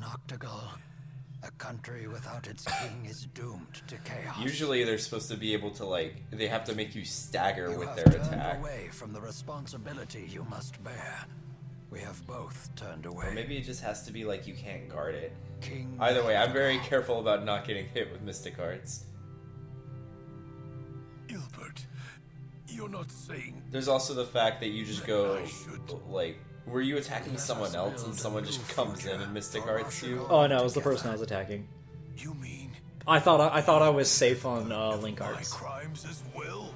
Noctigal. A country without its king is doomed to chaos. Usually they're supposed to be able to, like, they have to make you stagger You with have their turned attack. away from the responsibility you must bear. We have both turned away. Or maybe it just has to be like you can't guard it. King Either way, I'm very Noctigal. careful about not getting hit with Mystic Arts. Gilbert, you're not saying... There's also the fact that you just go, I should- like, were you attacking someone else and someone just comes in and Mystic Arts you? Oh no, it was the person I was attacking. You mean I thought I was safe on Link my Arts. crimes as well?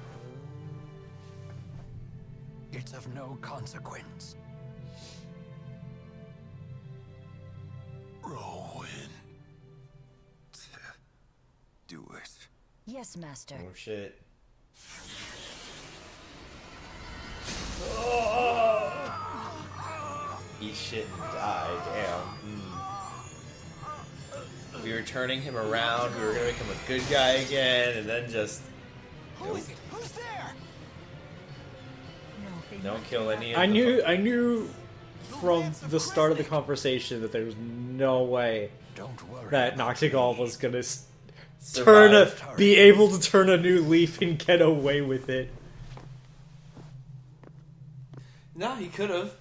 It's of no consequence. Rowan. Do it. Yes, Master. Oh shit. Eat shit and die, damn. We were turning him around, we were gonna make him a good guy again, and then just... Who's there? Don't kill any of I the... knew from the start of the conversation that there was no way Don't worry. that about Noctigal me. was gonna Survive. be able to turn a new leaf and get away with it. No, he could've.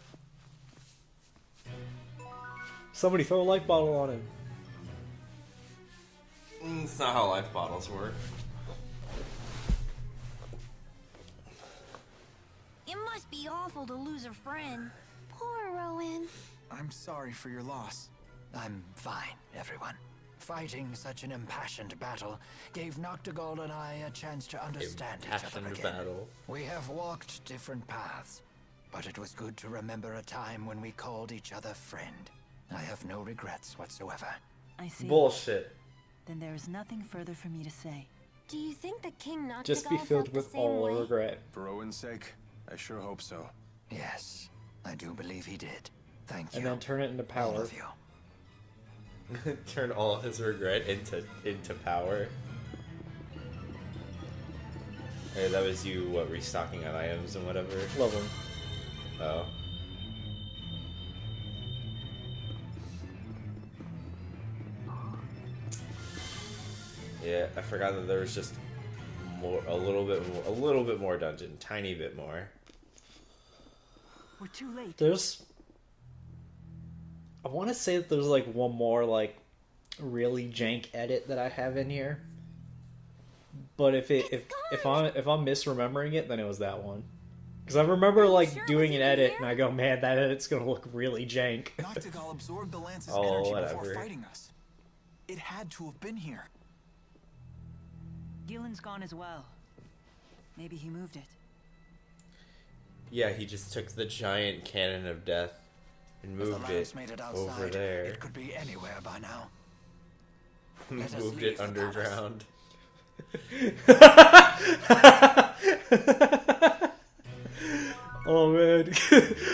Somebody throw a life bottle on him. It's not how life bottles work. It must be awful to lose a friend. Poor Rowan. I'm sorry for your loss. I'm fine, everyone. Fighting such an impassioned battle gave Noctigal and I a chance to understand each other Impassioned again. battle. We have walked different paths, but it was good to remember a time when we called each other friend. I have no regrets whatsoever. I see. Bullshit. Then there is nothing further for me to say. Do you think the King Noctigal Just be filled felt the with same all way? regret. For Rowan's sake, I sure hope so. Yes, I do believe he did. Thank you. And then turn it into all power. of you. Turn all his regret into power. Hey, that was you, what, restocking on items and whatever? Leveling. Oh. Yeah, I forgot that there was just a little bit more dungeon, tiny bit more. We're too late. There's... I want to say that there's like one more like really jank edit that I have in here. But if I'm misremembering it, then it was that one. Because I remember like sure it doing was an in edit here? and I go, man, that edit's gonna look really jank. Noctigal absorbed the lance's Oh, energy whatever. before fighting us. It had to have been here. Gillen's gone as well. Maybe he moved it. Yeah, he just took the giant cannon of death and If the moved lance it made it over outside, there. it could be anywhere by now. Let us Moved leave it the underground. Oh man,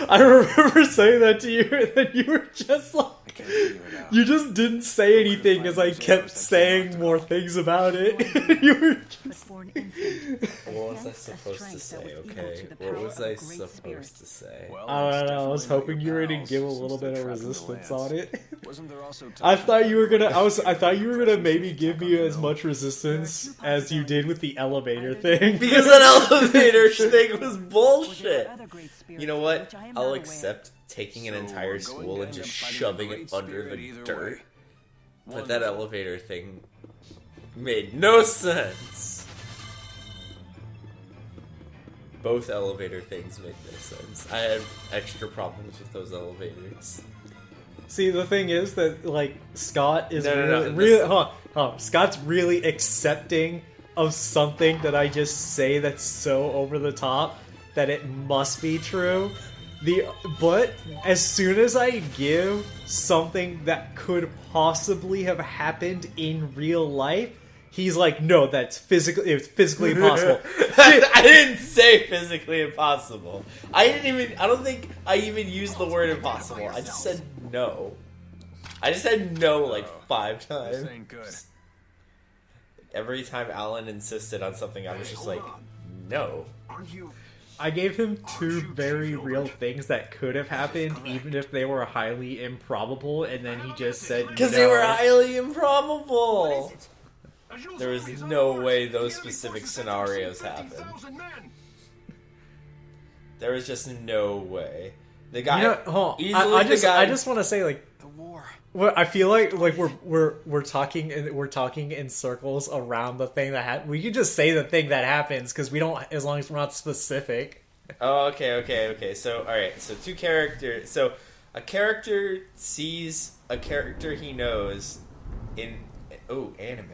I remember saying that to you, and then you were just like, I can't figure it out. you just didn't say anything as I kept saying more things about it. You were But for an instant, What was I sensed a supposed to strength that say, was equal okay? to the What power was of I a great supposed spirit. to say? Well, I it's don't know. I was definitely hoping not you were your gonna pals, give a since little they're bit of trapped in the resistance lance. on it. Wasn't there also I talk thought you were gonna. about I thought you were gonna presence maybe of give attack me on as the much resistance as you did with the elevator thing. Because that elevator thing was Or there bullshit. are other great spirits You know of what? which I am I'll not accept taking an So entire we're going school to and end just up fighting a shoving great it under spirit the either dirt. way. But that Wonderful. elevator thing made no sense. Both elevator things made no sense. I had extra problems with those elevators. See, the thing is that like Scott is No, no, really, no, really this- hold on. Scott's really accepting of something that I just say that's so over the top that it must be true. But as soon as I give something that could possibly have happened in real life, he's like, no, it's physically impossible. I didn't say physically impossible. I don't think I even used the word impossible. I just said no. I just said no like 5 times. This ain't good. Every time Alan insisted on something, I was just like, no. I gave him two very real things that could have happened, even if they were highly improbable, and then he just said Because no. they were highly improbable. There was no way those specific scenarios happened. There was just no way. The guy, You know, hold on. easily I the just, guy. I just want to say, like, The war. well, I feel like we're talking in circles around the thing that happened. We could just say the thing that happens because we don't, as long as we're not specific. Oh, okay. So, all right. So, two characters. So, a character sees a character he knows in. Oh, anime.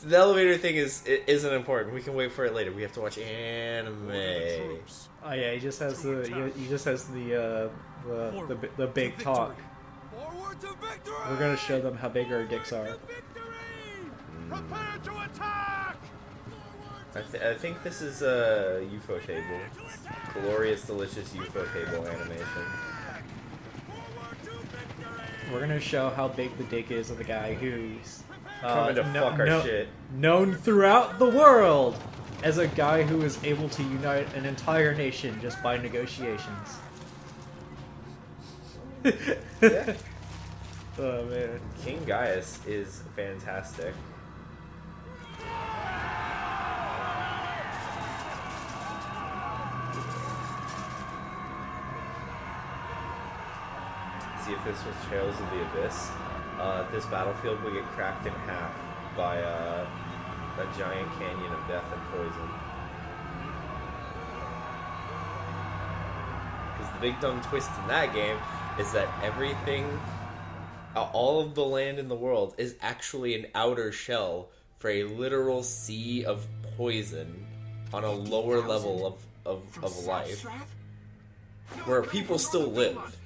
The elevator thing isn't important. We can wait for it later. We have to watch anime. Oh yeah, he just has the the big talk. Forward to victory! We're gonna show them how big our dicks are. Prepare to attack! I think this is a UFO table. Glorious, delicious UFO table animation. We're gonna show how big the dick is of the guy who's Coming to fuck our shit. known throughout the world as a guy who is able to unite an entire nation just by negotiations. Yeah. Oh man. King Gaius is fantastic. See if this was Trails of the Abyss. This battlefield will get cracked in half by a giant canyon of death and poison. Because the big dumb twist in that game is that everything, all of the land in the world, is actually an outer shell for a literal sea of poison on a lower level of life, where people still live.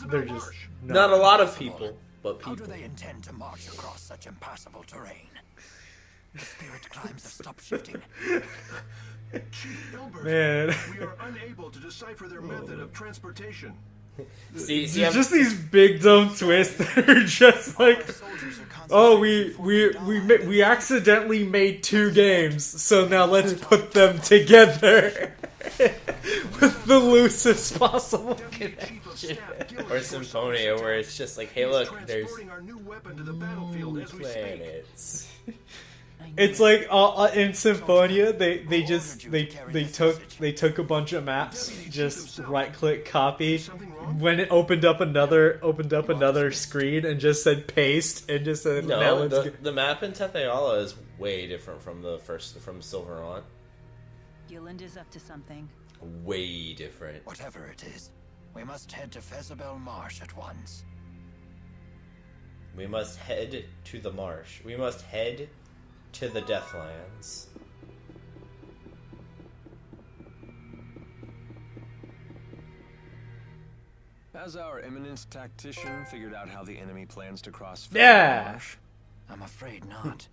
They're just Not a lot of people, but How do people. they intend to march across such impassable terrain? The spirit climbs to stop shifting. Chief Ilbert, man. we are unable to decipher their method of transportation. See, There's just these big dumb twists that are just like, Our soldiers are oh, concentrating we accidentally made two games, so now let's put them together with the loosest possible connection. Or Symphonia, where it's just like, hey, look, there's Transporting our new weapon to the battlefield as we speak. planets. It's like in Symphonia, they took a bunch of maps, just right click copy. When it opened up another screen and just said paste and just said now No, let's go. the map in Tetheala is way different from from Silverant. Gilland is up to something. Way different. Whatever it is, we must head to Fezabel Marsh at once. We must head to the marsh. We must head to the Deathlands. Has our eminent tactician figured out how the enemy plans to cross Yeah. Marsh? I'm afraid not.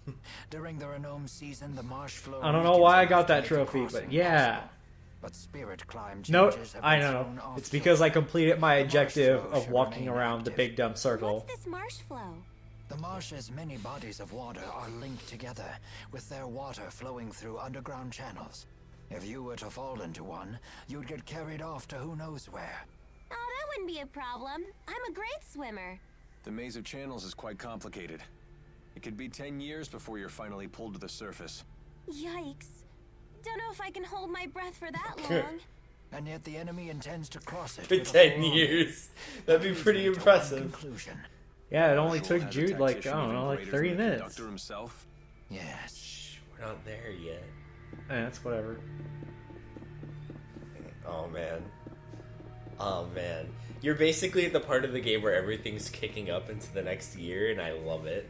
During the Renome season, the marsh flow. I don't know weakens why I enough got to that make trophy, crossing but yeah. impossible. But spirit climb No, changes have I been know. thrown off It's because I completed my The marsh objective flow of should walking remain around the active. big dumb circle. What's this marsh flow? The marsh's many bodies of water are linked together, with their water flowing through underground channels. If you were to fall into one, you'd get carried off to who knows where. Oh, that wouldn't be a problem. I'm a great swimmer. The maze of channels is quite complicated. It could be 10 years before you're finally pulled to the surface. Yikes. Don't know if I can hold my breath for that long. And yet the enemy intends to cross it For with a 10 full army. years. That'd be pretty Leads me to one impressive. Conclusion. Yeah, it only Marshall took has a Jude like, I tactician don't even know, like greater 30 than the minutes. conductor himself. Yes. We're not there yet. That's whatever. Oh man. Oh man. You're basically at the part of the game where everything's kicking up into the next year, and I love it.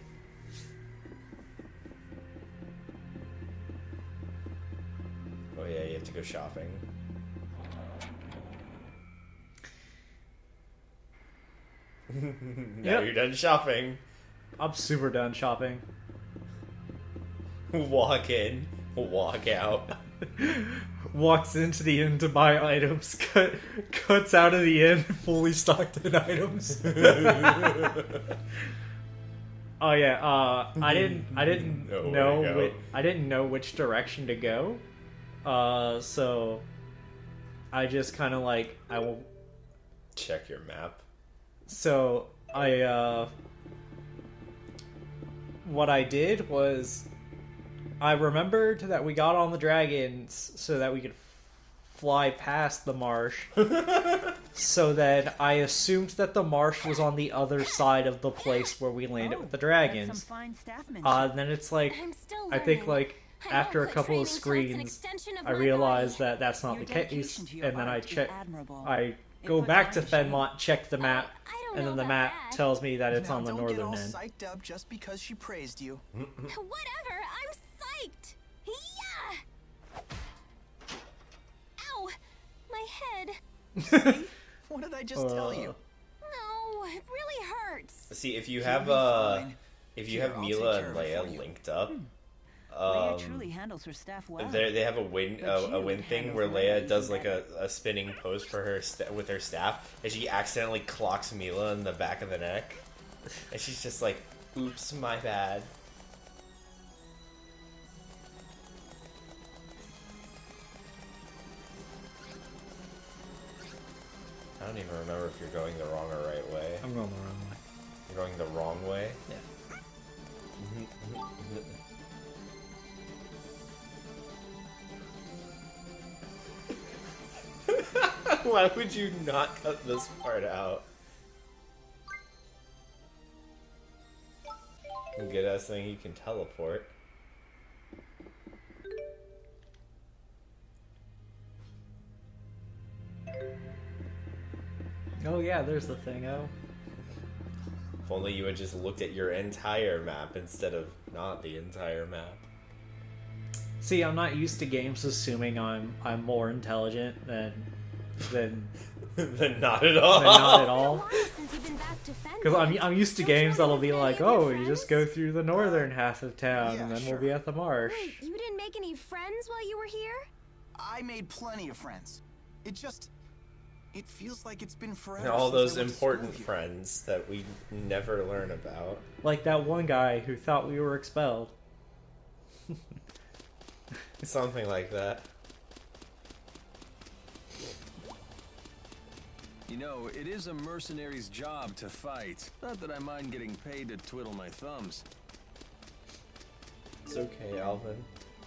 Oh yeah, you have to go shopping. Now Yep. you're done shopping. I'm super done shopping. Walk in, walk out. Walks into the inn to buy items, cuts out of the inn, fully stocked in items. Oh yeah, I didn't Nowhere to go. I didn't know which direction to go. So I just kind of like I will. Check your map. So what I did was I remembered that we got on the dragons so that we could fly past the marsh. So that I assumed that the marsh was on the other side of the place where we landed with the dragons. That's some fine staffmanship. Then it's like I'm still I think learning. like I know after a foot couple of training, so it's an screens, extension of I my realized body. that that's not Your the case, dedication to your and then I art is check. admirable. I It go puts back mine to to shame. Fenmont, check the map, I don't and know then the about map that. tells me that it's Now, on the don't get northern all end. psyched up just because she praised you. Whatever, I'm psyched. Yeah. Ow, my head. What did I just tell you? No, it really hurts. See, if you You'll have be fine. if you Here, have I'll Mila take and care of it for Leia you. linked up, Leia truly handles her staff well. they have a win But a you win would thing handle where her Leia even does like better. a spinning pose for her with her staff, and she accidentally clocks Mila in the back of the neck, and she's just like, "Oops, my bad." I don't even remember if you're going the wrong or right way. I'm going the wrong way. You're going the wrong way? Yeah. Why would you not cut this part out? Good ass thing you can teleport. Oh yeah, there's the thing. Oh. If only you had just looked at your entire map instead of not the entire map. See, I'm not used to games assuming I'm more intelligent than Then not at all. not at all. Why, since you've been back to Fenmont? Because I'm used to Don't you games that'll wanna be visit like, any of your oh, you just friends? go through the northern half of town, yeah, and then sure. we'll be at the marsh. Wait, you didn't make any friends while you were here? I made plenty of friends. It feels like it's been forever. And all since I those went to important school here. friends that we never learn about. Like that one guy who thought we were expelled. Something like that. You know, it is a mercenary's job to fight. Not that I mind getting paid to twiddle my thumbs. It's okay, Alvin.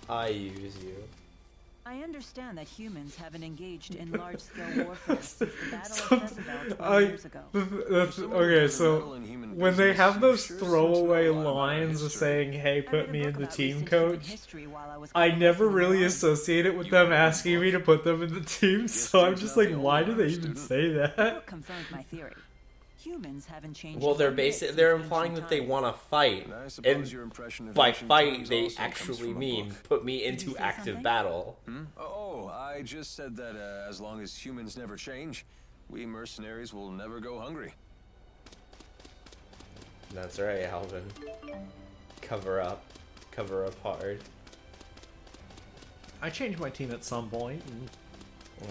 I use you. I understand that humans haven't engaged in large-scale warfare since the Battle of Jezebel 20 years ago. Okay, so when they have those throwaway lines of saying, "Hey, I put read a me book in the about team recent coach," human history while I was I convalescing never in the really army. associate it with them asking me to put them in the team. So I'm just like, why do they even say that? Book confirmed my theory. Humans haven't changed. Well, they're one bit basic. since They're ancient implying that they times. want to fight, And I suppose and your impression of by ancient fight times they also comes actually from a mean book. put me you into say active something? battle. Oh, I just said that as long as humans never change, we mercenaries will never go hungry. That's right, Alvin. Cover up hard. I changed my team at some point,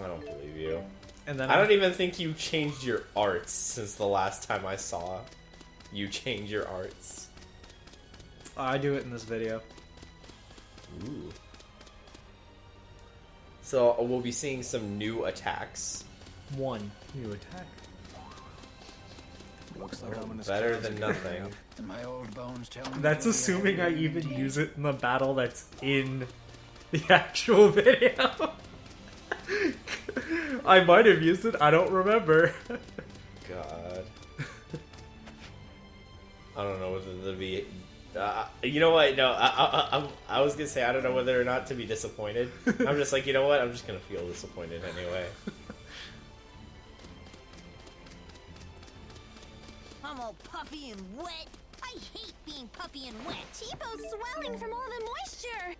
I don't believe you. and then I don't even think you changed your arts since the last time I saw you change your arts. I do it in this video. Ooh. So we'll be seeing some new attacks. One new attack. Looks like ominous Better clouds than are gathering nothing. up. And my old bones tell me That's you'll be assuming I happier even than use it in the battle that's in the actual video. I might have used it, I don't remember. God. I don't know whether to be. You know what? No, I was gonna say I don't know whether or not to be disappointed. I'm just like, you know what? I'm just gonna feel disappointed anyway. I'm all puffy and wet. I hate being puffy and wet. T-Bow's swelling from all the moisture.